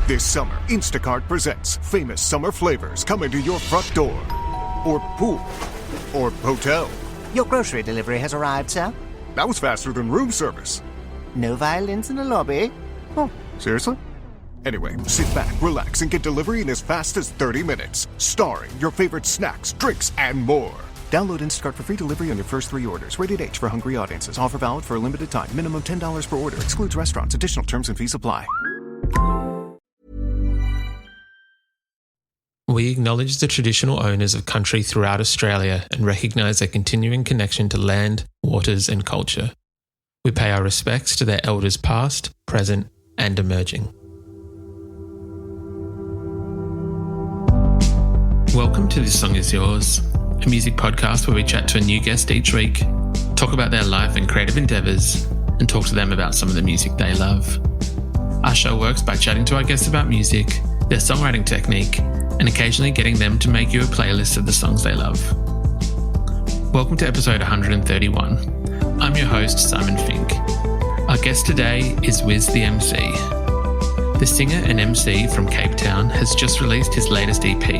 This summer, Instacart presents famous summer flavors coming to your front door. Or pool. Or hotel. Your grocery delivery has arrived, sir. That was faster than room service. No violins in the lobby. Oh, seriously? Anyway, sit back, relax, and get delivery in as fast as 30 minutes. Starring your favorite snacks, drinks, and more. Download Instacart for free delivery on your first 3 orders. Rated H for hungry audiences. Offer valid for a limited time. Minimum $10 per order. Excludes restaurants. Additional terms and fees apply. We acknowledge the traditional owners of country throughout Australia and recognise their continuing connection to land, waters and culture. We pay our respects to their elders past, present and emerging. Welcome to This Song Is Yours, a music podcast where we chat to a new guest each week, talk about their life and creative endeavours, and talk to them about some of the music they love. Our show works by chatting to our guests about music, their songwriting technique, and occasionally getting them to make you a playlist of the songs they love. Welcome to episode 131. I'm your host, Simon Fink. Our guest today is WizTheMC. The singer and MC from Cape Town has just released his latest EP,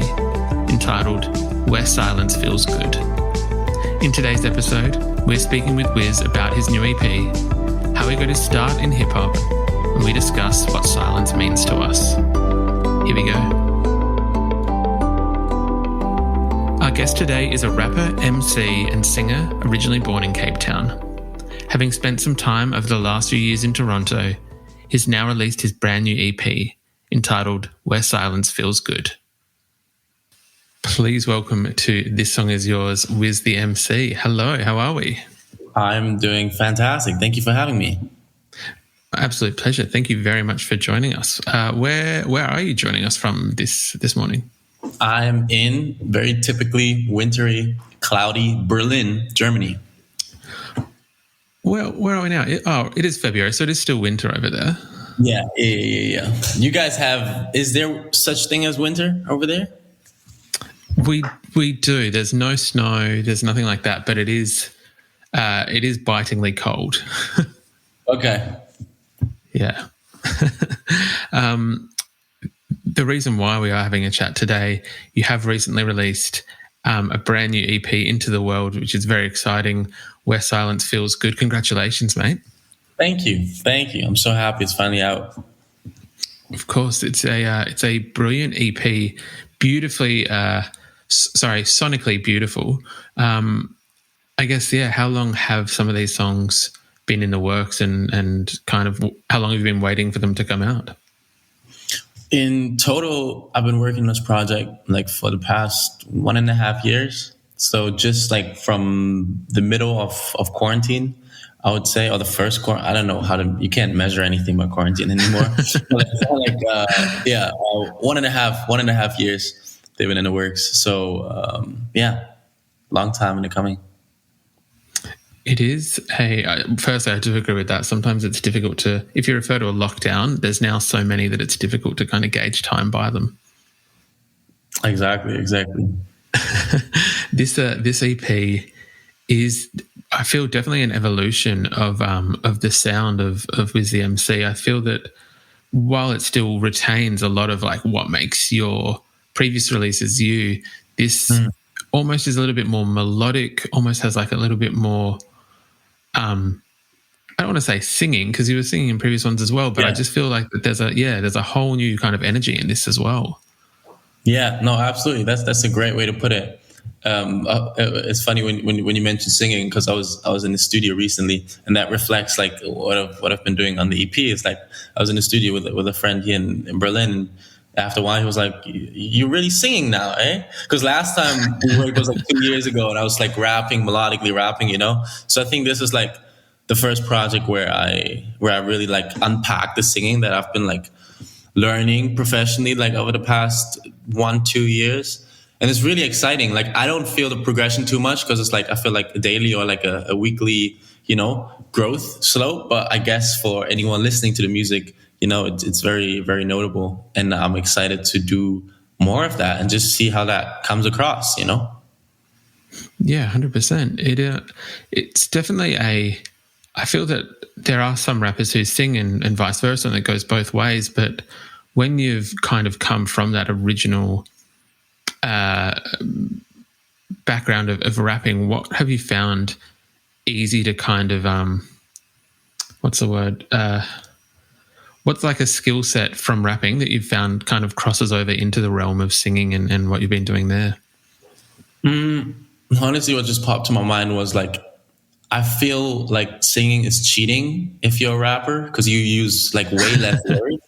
entitled Where Silence Feels Good. In today's episode, we're speaking with Wiz about his new EP, how he got his start in hip-hop, and we discuss what silence means to us. Here we go. Our guest today is a rapper, MC and singer originally born in Cape Town. Having spent some time over the last few years in Toronto, he's now released his brand new EP entitled Where Silence Feels Good. Please welcome to This Song Is Yours, WizTheMC. Hello, how are we? I'm doing fantastic. Thank you for having me. Absolute pleasure. Thank you very much for joining us. Where are you joining us from this morning? I'm in very typically wintry, cloudy Berlin, Germany. Well, where are we now? It is February, so it is still winter over there. Yeah. You guys is there such thing as winter over there? We do. There's no snow. There's nothing like that, but it is bitingly cold. Okay. Yeah. The reason why we are having a chat today, you have recently released a brand new EP into the world, which is very exciting, Where Silence Feels Good. Congratulations, mate. Thank you. I'm so happy it's finally out. Of course, it's a brilliant EP, beautifully, sonically beautiful. I guess, how long have some of these songs been in the works and kind of how long have you been waiting for them to come out? In total, I've been working on this project for the past 1.5 years. So just from the middle of quarantine, I would say, or the first quarantine, I don't know you can't measure anything by quarantine anymore. 1.5 years they've been in the works. So long time in the coming. It is firstly, I do agree with that. Sometimes it's difficult if you refer to a lockdown, there's now so many that it's difficult to kind of gauge time by them. Exactly. This EP is, I feel, definitely an evolution of the sound of WizTheMC. I feel that while it still retains a lot of what makes your previous releases this almost is a little bit more melodic, almost has a little bit more I don't want to say singing because you were singing in previous ones as well, but I just feel like that there's a whole new kind of energy in this as well. Yeah, no, absolutely. That's a great way to put it. It's funny when you mentioned singing, because I was in the studio recently, and that reflects what I've been doing on the EP. Is I was in the studio with a friend here in Berlin, and after a while he was like, "You're really singing now, eh?" Because last time we worked was 2 years ago, and I was melodically rapping, So I think this is the first project where I really unpack the singing that I've been learning professionally over the past 1-2 years. And it's really exciting. I don't feel the progression too much because it's I feel a daily or a weekly, growth slope. But I guess for anyone listening to the music, it's very, very notable. And I'm excited to do more of that and just see how that comes across, Yeah, 100%. It's definitely I feel that there are some rappers who sing and vice versa, and it goes both ways. But when you've kind of come from that original background of rapping, what have you found easy to kind of what's the word? What's like a skill set from rapping that you've found kind of crosses over into the realm of singing and what you've been doing there? Honestly, what just popped to my mind was like, I feel like singing is cheating if you're a rapper because you use like way less words.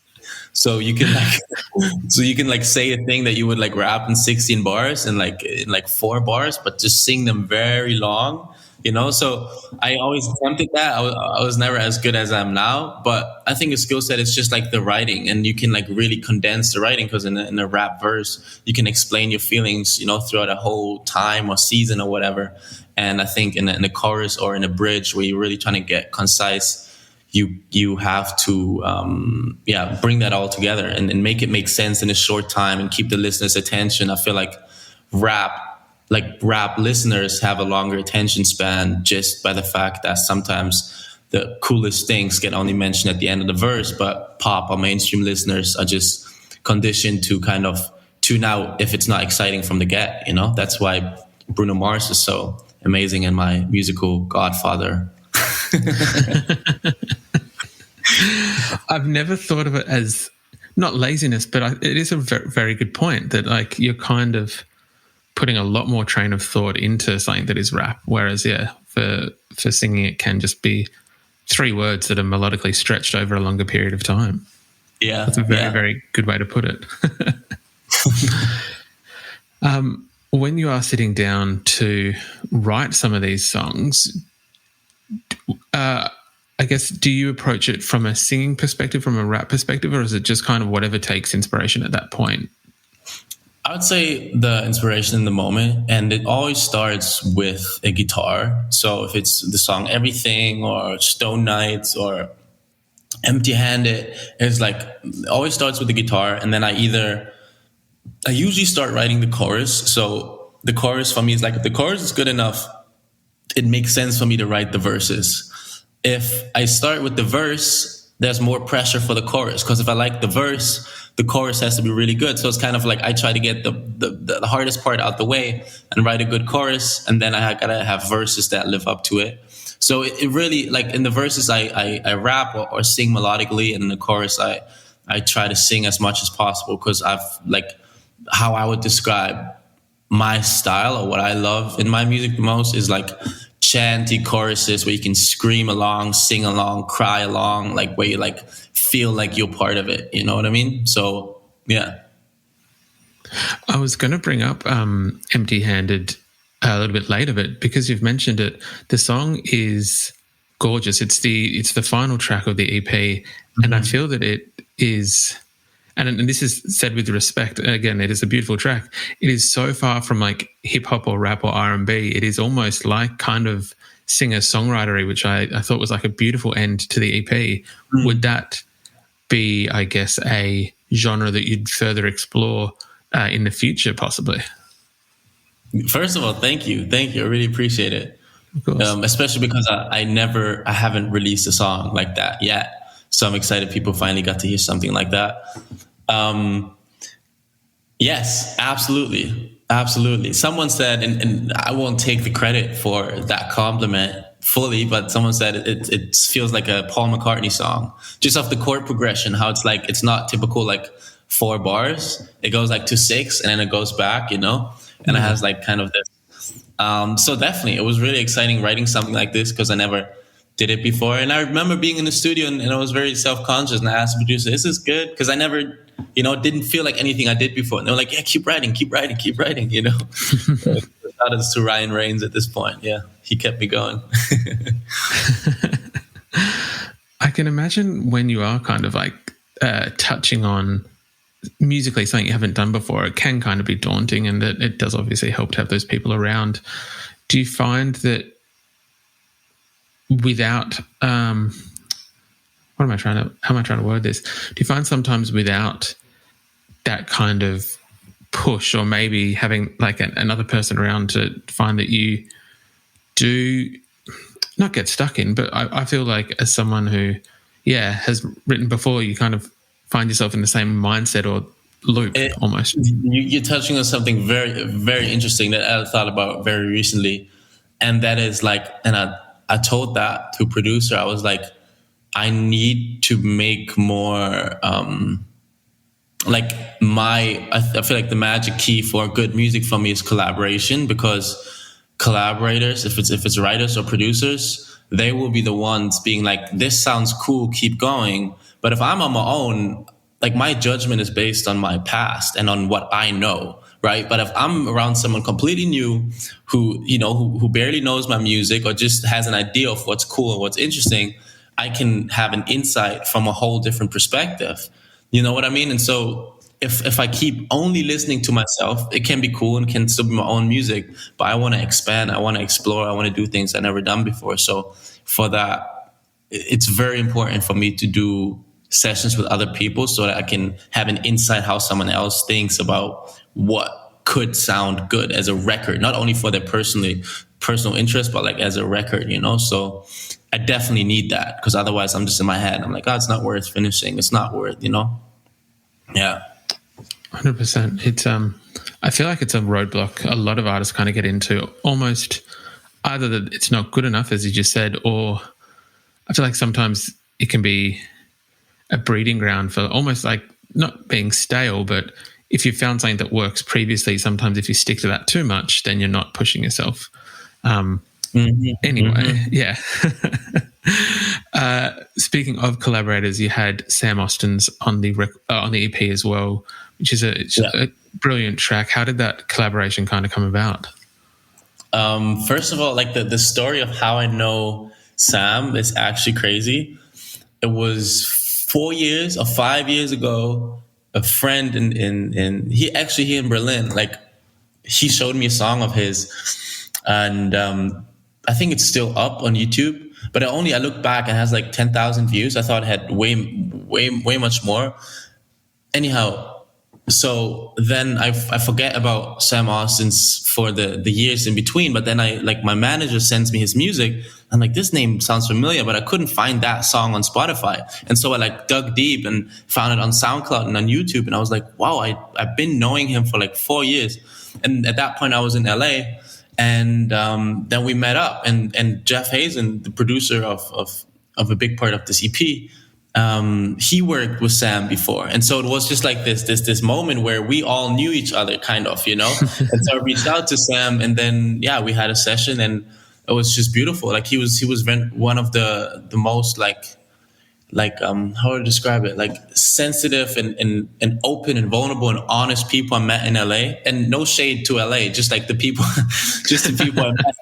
So you can like say a thing that you would like rap in 16 bars and like in like 4 bars, but just sing them very long, you know? So I always attempted that. I was never as good as I am now, but I think a skill set is just like the writing, and you can like really condense the writing because in a rap verse, you can explain your feelings, you know, throughout a whole time or season or whatever. And I think in a chorus or in a bridge where you're really trying to get concise, you have to bring that all together and make it make sense in a short time and keep the listener's attention. I feel like rap listeners have a longer attention span just by the fact that sometimes the coolest things get only mentioned at the end of the verse, but pop or mainstream listeners are just conditioned to kind of tune out if it's not exciting from the get, you know? That's why Bruno Mars is so amazing and my musical godfather. I've never thought of it as not laziness, but it is a very, very good point that like you're kind of putting a lot more train of thought into something that is rap, whereas for singing it can just be 3 words that are melodically stretched over a longer period of time. Yeah, that's a very very good way to put it. When you are sitting down to write some of these songs, I guess, do you approach it from a singing perspective, from a rap perspective, or is it just kind of whatever takes inspiration at that point? I would say the inspiration in the moment, and it always starts with a guitar. So if it's the song Everything or Stone Nights or Empty Handed, it's like it always starts with the guitar, and then I usually start writing the chorus. So the chorus for me is like, if the chorus is good enough, it makes sense for me to write the verses. If I start with the verse, there's more pressure for the chorus, because if I like the verse, the chorus has to be really good. So it's kind of like I try to get the hardest part out the way and write a good chorus, and then I gotta have verses that live up to it. So it really, like in the verses, I rap or sing melodically, and in the chorus, I try to sing as much as possible, because I've like how I would describe my style or what I love in my music the most is like chanty choruses where you can scream along, sing along, cry along, like where you like feel like you're part of it. You know what I mean? So yeah. I was going to bring up Empty Handed a little bit later, but because you've mentioned it, the song is gorgeous. It's the final track of the EP, and I feel that it is, and this is said with respect, again, it is a beautiful track. It is so far from like hip hop or rap or R&B. It is almost like kind of singer-songwritery, which I thought was like a beautiful end to the EP. Would that be, I guess, a genre that you'd further explore in the future, possibly? First of all, thank you. I really appreciate it. Of course. Especially because I haven't released a song like that yet. So I'm excited people finally got to hear something like that. Yes, absolutely. Someone said, and I won't take the credit for that compliment fully, but someone said it feels like a Paul McCartney song, just off the chord progression, how it's like, it's not typical like 4 bars. It goes like to 6 and then it goes back, you know, and it has like kind of this. So definitely it was really exciting writing something like this, because I never did it before. And I remember being in the studio and I was very self-conscious, and I asked the producer, is this good? Because I never, didn't feel like anything I did before. And they were like, yeah, keep writing, you know. Shout out to Ryan Reigns at this point. Yeah, he kept me going. I can imagine when you are kind of like touching on musically something you haven't done before, it can kind of be daunting, and that it does obviously help to have those people around. Do you find that without how am I trying to word this? Do you find sometimes without that kind of push, or maybe having like another person around to find that you do not get stuck in, but I feel like as someone who has written before, you kind of find yourself in the same mindset or loop almost? You're touching on something very, very interesting that I thought about very recently. And that is like, and I told that to a producer, I was like, I need to make more, I feel like the magic key for good music for me is collaboration, because collaborators, if it's writers or producers, they will be the ones being like, this sounds cool, keep going. But if I'm on my own, like my judgment is based on my past and on what I know, right? But if I'm around someone completely new who barely knows my music or just has an idea of what's cool and what's interesting, I can have an insight from a whole different perspective. You know what I mean? And so if I keep only listening to myself, it can be cool and can still be my own music, but I want to expand, I want to explore, I want to do things I've never done before. So for that, it's very important for me to do sessions with other people so that I can have an insight how someone else thinks about what could sound good as a record, not only for their personal interest, but like as a record, So I definitely need that, because otherwise I'm just in my head. I'm like, it's not worth finishing. It's not worth, Yeah. 100%. It's I feel like it's a roadblock a lot of artists kind of get into, almost either that it's not good enough, as you just said, or I feel like sometimes it can be a breeding ground for almost like not being stale, but if you found something that works previously, sometimes if you stick to that too much, then you're not pushing yourself. Anyway, yeah. Speaking of collaborators, you had Sam Austin's on the EP as well, which is a brilliant track. How did that collaboration kind of come about? First of all, like the story of how I know Sam is actually crazy. It was 4 years or 5 years ago. A friend here in Berlin, like he showed me a song of his, and I think it's still up on YouTube. But I look back and it has like 10,000 views. I thought it had way much more. Anyhow, so then I forget about Sam Austin's for the years in between. But then my manager sends me his music. I'm like, this name sounds familiar, but I couldn't find that song on Spotify. And so I dug deep and found it on SoundCloud and on YouTube. And I was like, wow, I've been knowing him for 4 years. And at that point I was in LA. And then we met up, and Jeff Hazen, the producer of a big part of this EP, he worked with Sam before. And so it was just like this moment where we all knew each other kind of, And so I reached out to Sam, and then, we had a session, and it was just beautiful. Like he was one of the most how to describe it, sensitive and open and vulnerable and honest people I met in LA. And no shade to LA, just the people I met.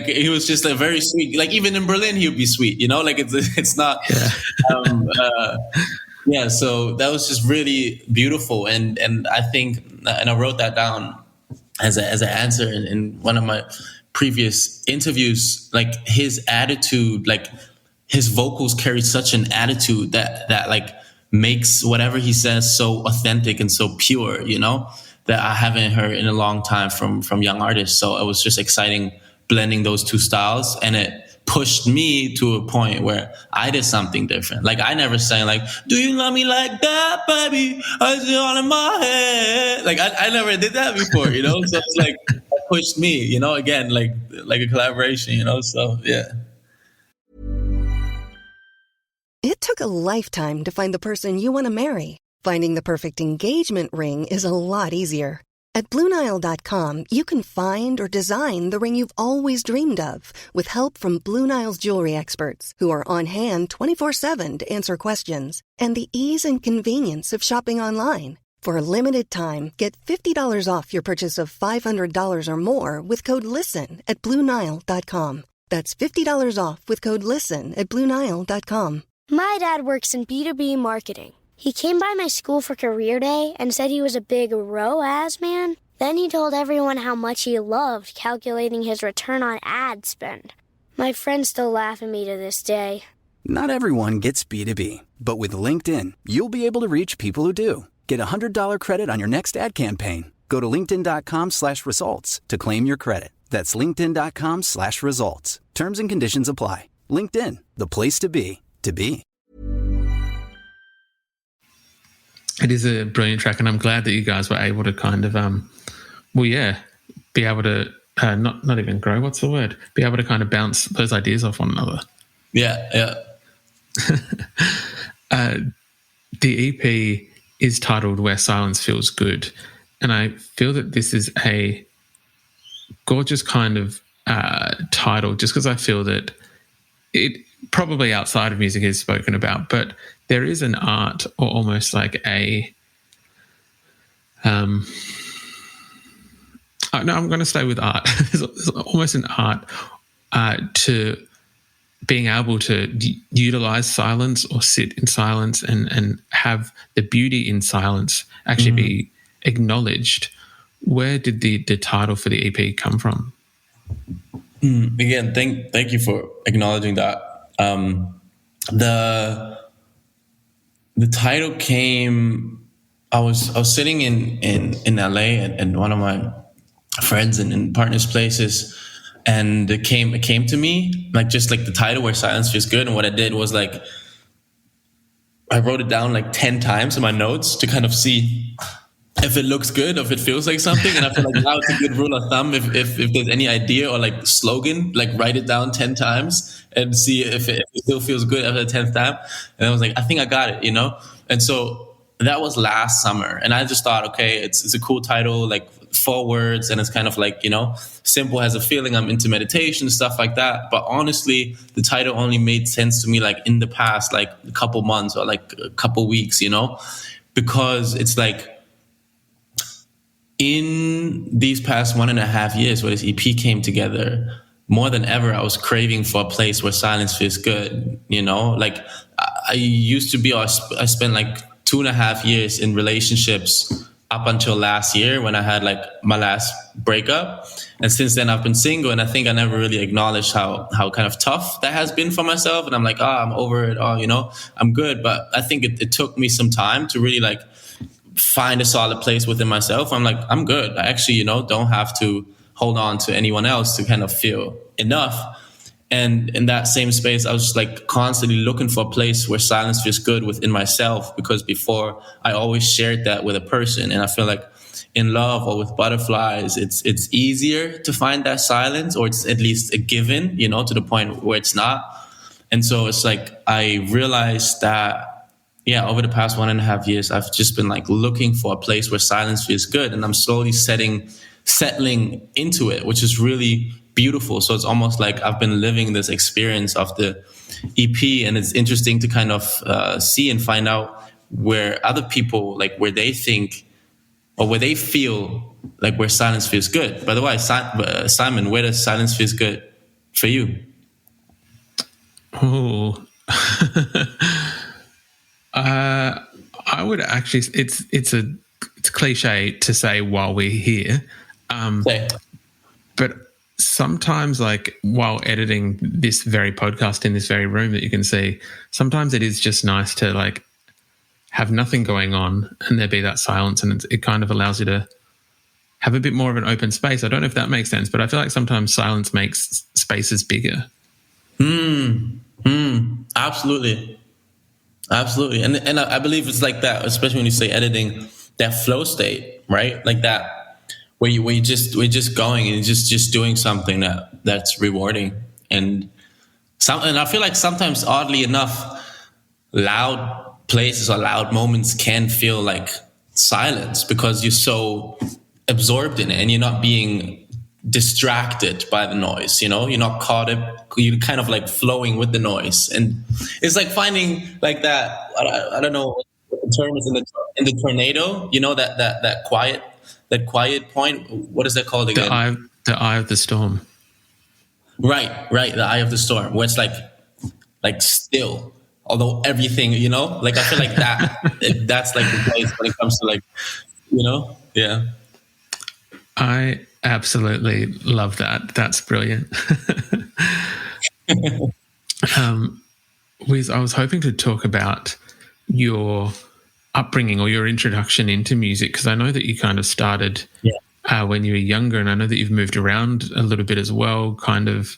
He was just very sweet. Even in Berlin, he would be sweet, it's not. Yeah. So that was just really beautiful. And I think, and I wrote that down as an answer in one of my previous interviews, his attitude, his vocals carry such an attitude that makes whatever he says so authentic and so pure, that I haven't heard in a long time from young artists. So it was just exciting blending those two styles, and it pushed me to a point where I did something different. I never sang do you love me like that, baby? I see all in my head. I never did that before, So it's it pushed me, again, like a collaboration, So yeah. It took a lifetime to find the person you want to marry. Finding the perfect engagement ring is a lot easier. At BlueNile.com, you can find or design the ring you've always dreamed of, with help from Blue Nile's jewelry experts, who are on hand 24/7 to answer questions, and the ease and convenience of shopping online. For a limited time, get $50 off your purchase of $500 or more with code LISTEN at BlueNile.com. That's $50 off with code LISTEN at BlueNile.com. My dad works in B2B marketing. He came by my school for career day and said he was a big ROAS man. Then he told everyone how much he loved calculating his return on ad spend. My friends still laugh at me to this day. Not everyone gets B2B, but with LinkedIn, you'll be able to reach people who do. Get a $100 credit on your next ad campaign. Go to linkedin.com/results to claim your credit. That's linkedin.com/results. Terms and conditions apply. LinkedIn, the place to be, to be. It is a brilliant track, and I'm glad that you guys were able to kind of, be able to not even grow. What's the word? Be able to kind of bounce those ideas off one another. Yeah. The EP is titled "Where Silence Feels Good," and I feel that this is a gorgeous kind of title, just because I feel that it probably outside of music is spoken about, but there is an art, or almost like a no, I'm going to stay with art. There's almost an art to being able to utilize silence or sit in silence and have the beauty in silence actually be acknowledged. Where did the title for the EP come from? Again, thank you for acknowledging that. The title came. I was sitting in LA and one of my friends and partners' places, and it came to me like just like the title "Where Silence Feels Good," and what I did was like I wrote it down like 10 times in my notes to kind of see if it looks good, or if it feels like something. And I feel like now it's a good rule of thumb. If there's any idea or like slogan, like write it down 10 times and see if it still feels good after the 10th time. And I was like, I think I got it, And so that was last summer. And I just thought, okay, it's a cool title, like 4 words. And it's kind of like, simple, has a feeling. I'm into meditation, stuff like that. But honestly, the title only made sense to me like in the past, like a couple months or like a couple weeks, because it's like, in these past 1.5 years where this EP came together, more than ever, I was craving for a place where silence feels good. Like I used to be, I spent like 2.5 years in relationships up until last year when I had like my last breakup. And since then I've been single, and I think I never really acknowledged how kind of tough that has been for myself. And I'm like, I'm over it. I'm good. But I think it took me some time to really like find a solid place within myself. I'm like, I'm good. I actually, don't have to hold on to anyone else to kind of feel enough. And in that same space, I was just like constantly looking for a place where silence feels good within myself, because before I always shared that with a person. And I feel like in love or with butterflies, it's easier to find that silence, or it's at least a given, to the point where it's not. And so it's like, I realized that over the past 1.5 years, I've just been like looking for a place where silence feels good. And I'm slowly settling into it, which is really beautiful. So it's almost like I've been living this experience of the EP. And it's interesting to kind of see and find out where other people, like where they think or where they feel like where silence feels good. By the way, Simon, where does silence feels good for you? Oh, I would actually. It's cliche to say while we're here, but sometimes, like while editing this very podcast in this very room that you can see, sometimes it is just nice to like have nothing going on and there be that silence, and it kind of allows you to have a bit more of an open space. I don't know if that makes sense, but I feel like sometimes silence makes spaces bigger. Absolutely. And I believe it's like that, especially when you say editing, that flow state, right? Like that, where we're just going and just doing something that's rewarding. And I feel like sometimes, oddly enough, loud places or loud moments can feel like silence, because you're so absorbed in it and you're not being distracted by the noise, you're not caught up, you're kind of like flowing with the noise. And it's like finding like that, I don't know what the term is, in the tornado, that quiet point. What is that called again? The eye of the storm. Right, the eye of the storm, where it's like still, although everything, like I feel like that's like the place when it comes to like, yeah. I absolutely love that. That's brilliant. Wiz, I was hoping to talk about your upbringing or your introduction into music, because I know that you kind of started when you were younger, and I know that you've moved around a little bit as well, kind of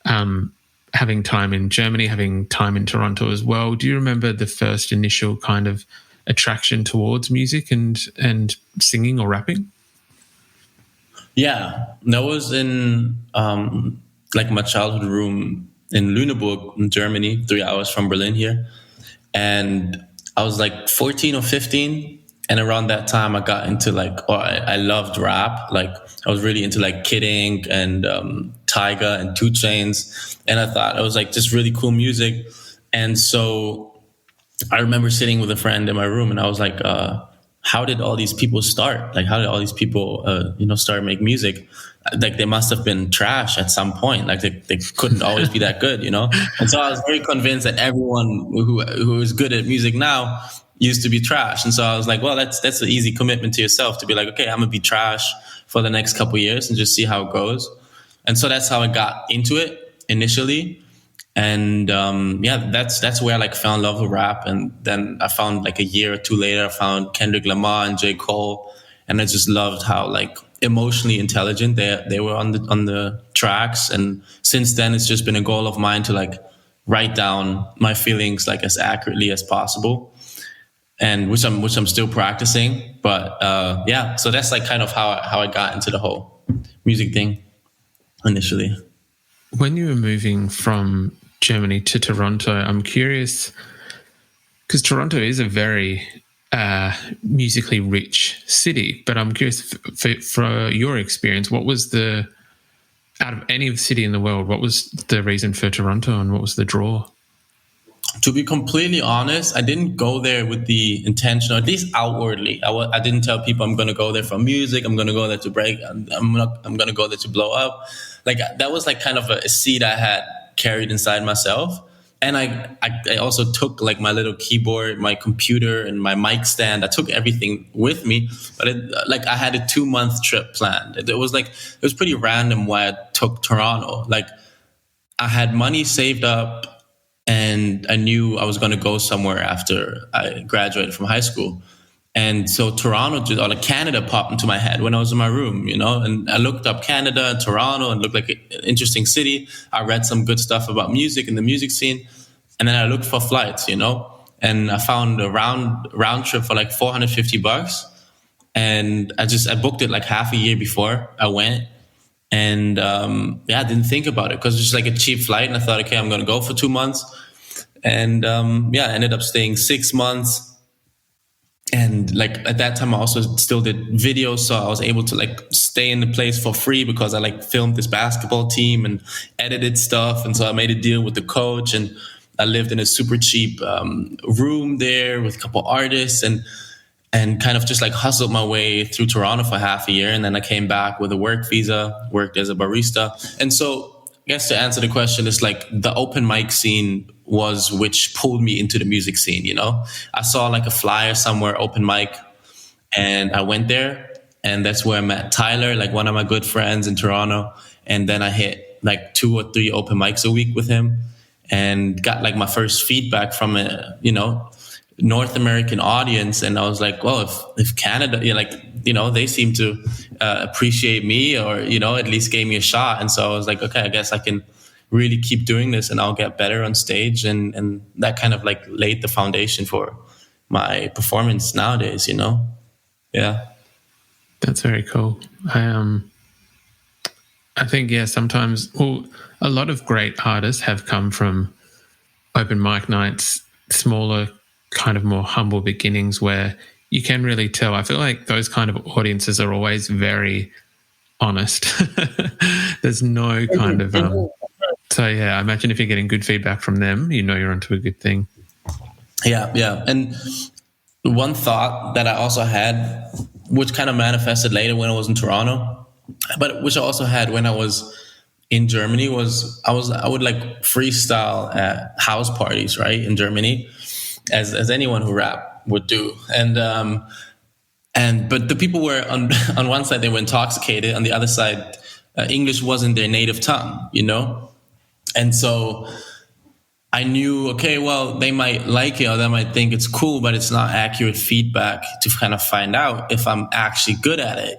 having time in Germany, having time in Toronto as well. Do you remember the first initial kind of attraction towards music and singing or rapping? Yeah, that was in like my childhood room in Lüneburg in Germany, 3 hours from Berlin here. And I was like 14 or 15. And around that time I got into I loved rap. Like I was really into like Kid Ink and Tyga and 2 Chainz. And I thought it was like just really cool music. And so I remember sitting with a friend in my room and I was like, how did all these people start? Like, how did all these people, start make music? Like, they must have been trash at some point. Like, they couldn't always be that good, And so I was very convinced that everyone who is good at music now used to be trash. And so I was like, well, that's an easy commitment to yourself to be like, okay, I'm gonna be trash for the next couple of years and just see how it goes. And so that's how I got into it initially. And that's where I like fell in love with rap. And then I found like a year or two later, I found Kendrick Lamar and J. Cole, and I just loved how like emotionally intelligent they were on the tracks. And since then, it's just been a goal of mine to like write down my feelings like as accurately as possible, and which I'm still practicing. But so that's like kind of how I got into the whole music thing initially. When you were moving from Germany to Toronto, I'm curious, because Toronto is a very musically rich city, but I'm curious for your experience, what was out of any city in the world, what was the reason for Toronto and what was the draw? To be completely honest, I didn't go there with the intention, or at least outwardly. I didn't tell people I'm going to go there for music. I'm going to go there to break. I'm going to go there to blow up. Like that was like kind of a seed I had carried inside myself. And I also took like my little keyboard, my computer, and my mic stand. I took everything with me, but I had a 2-month trip planned. It was pretty random why I took Toronto. Like I had money saved up, and I knew I was going to go somewhere after I graduated from high school. And so Canada popped into my head when I was in my room, and I looked up Canada and Toronto and looked like an interesting city. I read some good stuff about music and the music scene. And then I looked for flights, and I found a round trip for like $450. And I booked it like half a year before I went. And I didn't think about it because it's just like a cheap flight. And I thought, okay, I'm going to go for 2 months. And I ended up staying 6 months. And like at that time, I also still did videos. So I was able to like stay in the place for free because I like filmed this basketball team and edited stuff. And so I made a deal with the coach, and I lived in a super cheap room there with a couple artists and kind of just like hustled my way through Toronto for half a year. And then I came back with a work visa, worked as a barista. And so I guess to answer the question, it's like the open mic scene was which pulled me into the music scene, I saw like a flyer somewhere, open mic, and I went there, and that's where I met Tyler, like one of my good friends in Toronto. And then I hit like 2 or 3 open mics a week with him and got like my first feedback from a, North American audience. And I was like, well, if Canada, they seem to appreciate me, or, at least gave me a shot. And so I was like, okay, I guess I can really keep doing this and I'll get better on stage. And that kind of like laid the foundation for my performance nowadays, Yeah. That's very cool. I think, sometimes, a lot of great artists have come from open mic nights, smaller, kind of more humble beginnings where you can really tell. I feel like those kind of audiences are always very honest. There's no kind of... I imagine if you're getting good feedback from them, you're onto a good thing. Yeah. And one thought that I also had, which kind of manifested later when I was in Toronto, but which I also had when I was in Germany, was I would like freestyle at house parties, right, in Germany, as anyone who rap would do. But the people were on one side, they were intoxicated. On the other side, English wasn't their native tongue, And so I knew, okay, well, they might like it or they might think it's cool, but it's not accurate feedback to kind of find out if I'm actually good at it,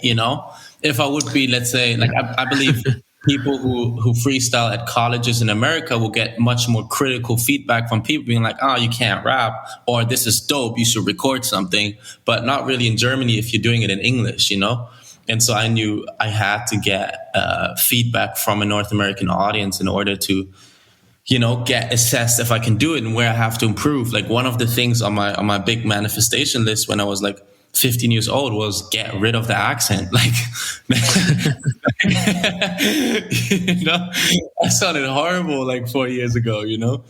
If I would be, let's say, like I believe people who freestyle at colleges in America will get much more critical feedback from people being like, oh, you can't rap, or this is dope, you should record something, but not really in Germany if you're doing it in English, you know? And so I knew I had to get feedback from a North American audience in order to, you know, get assessed if I can do it and where I have to improve. Like one of the things on my big manifestation list when I was like 15 years old was get rid of the accent. Like, you know, I sounded horrible like 4 years ago, you know.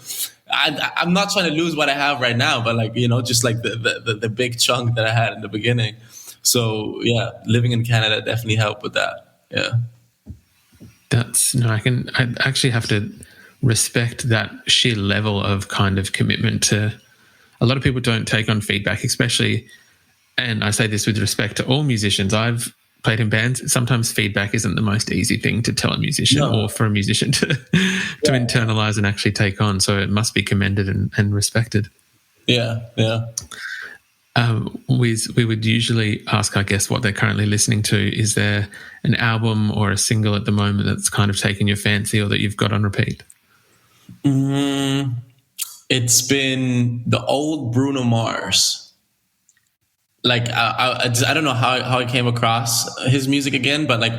I'm not trying to lose what I have right now, but like, you know, just like the big chunk that I had in the beginning. So yeah, living in Canada definitely helped with that. Yeah. I actually have to respect that sheer level of kind of commitment to. A lot of people don't take on feedback, especially, and I say this with respect to all musicians. I've played in bands. Sometimes feedback isn't the most easy thing to tell a musician or for a musician to internalize and actually take on. So it must be commended and respected. Yeah, yeah. We would usually ask our guests what they're currently listening to. Is there an album or a single at the moment that's kind of taken your fancy or that you've got on repeat? It's been the old Bruno Mars. Like I don't know how I came across his music again, but like,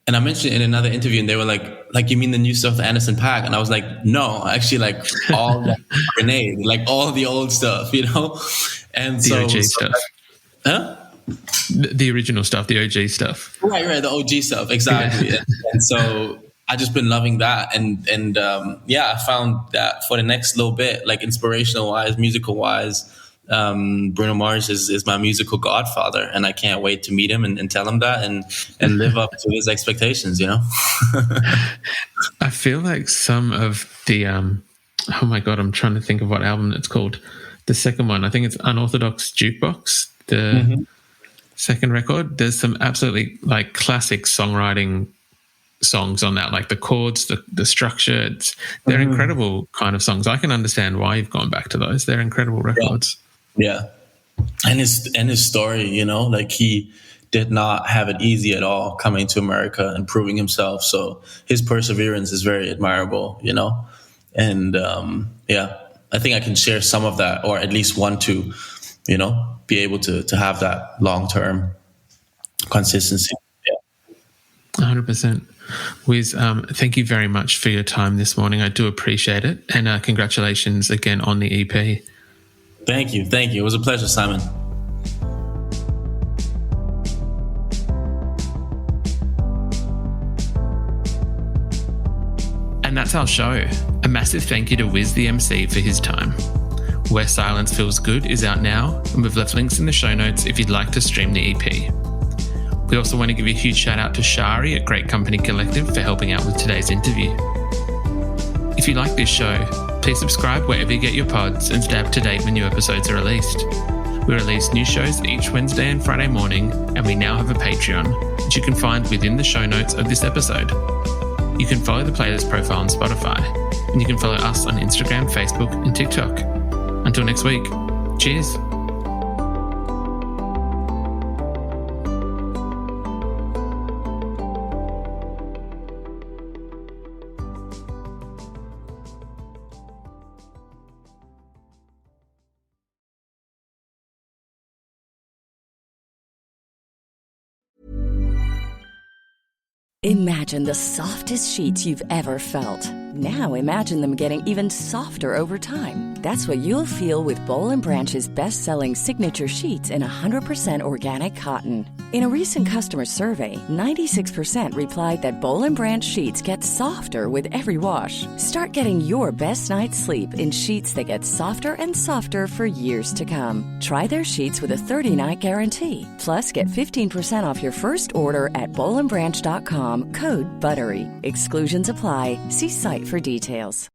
and I mentioned it in another interview, and they were like, you mean the new stuff, the Anderson .Paak? And I was like, no, actually, like all the Grenade, like all the old stuff, you know. And the OG stuff, huh? The original stuff, the OG stuff. Right, the OG stuff, exactly. Yeah. And so I just been loving that, and I found that for the next little bit, like inspirational wise, musical wise, Bruno Mars is my musical godfather, and I can't wait to meet him and tell him that and live up to his expectations, you know. I feel like some of the oh my god, I'm trying to think of what album it's called. The second one, I think it's Unorthodox Jukebox, the second record. There's some absolutely like classic songwriting songs on that, like the chords, the structure. They're incredible kind of songs. I can understand why you've gone back to those. They're incredible records. Yeah. And his story, you know, like he did not have it easy at all coming to America and proving himself. So his perseverance is very admirable, you know. And I think I can share some of that, or at least want to, you know, be able to have that long-term consistency. Yeah. 100%. Wiz, thank you very much for your time this morning. I do appreciate it. And congratulations again on the EP. Thank you. It was a pleasure, Simon. And that's our show. A massive thank you to WizTheMC for his time. Where Silence Feels Good is out now, and we've left links in the show notes if you'd like to stream the EP. We also want to give a huge shout out to Shari at Great Company Collective for helping out with today's interview. If you like this show, please subscribe wherever you get your pods and stay up to date when new episodes are released. We release new shows each Wednesday and Friday morning, and we now have a Patreon, which you can find within the show notes of this episode. You can follow the playlist profile on Spotify, and you can follow us on Instagram, Facebook, and TikTok. Until next week, cheers. Imagine the softest sheets you've ever felt. Now imagine them getting even softer over time. That's what you'll feel with Boll & Branch's best-selling signature sheets in 100% organic cotton. In a recent customer survey, 96% replied that Boll & Branch sheets get softer with every wash. Start getting your best night's sleep in sheets that get softer and softer for years to come. Try their sheets with a 30-night guarantee. Plus, get 15% off your first order at bollandbranch.com, code BUTTERY. Exclusions apply. See site for details.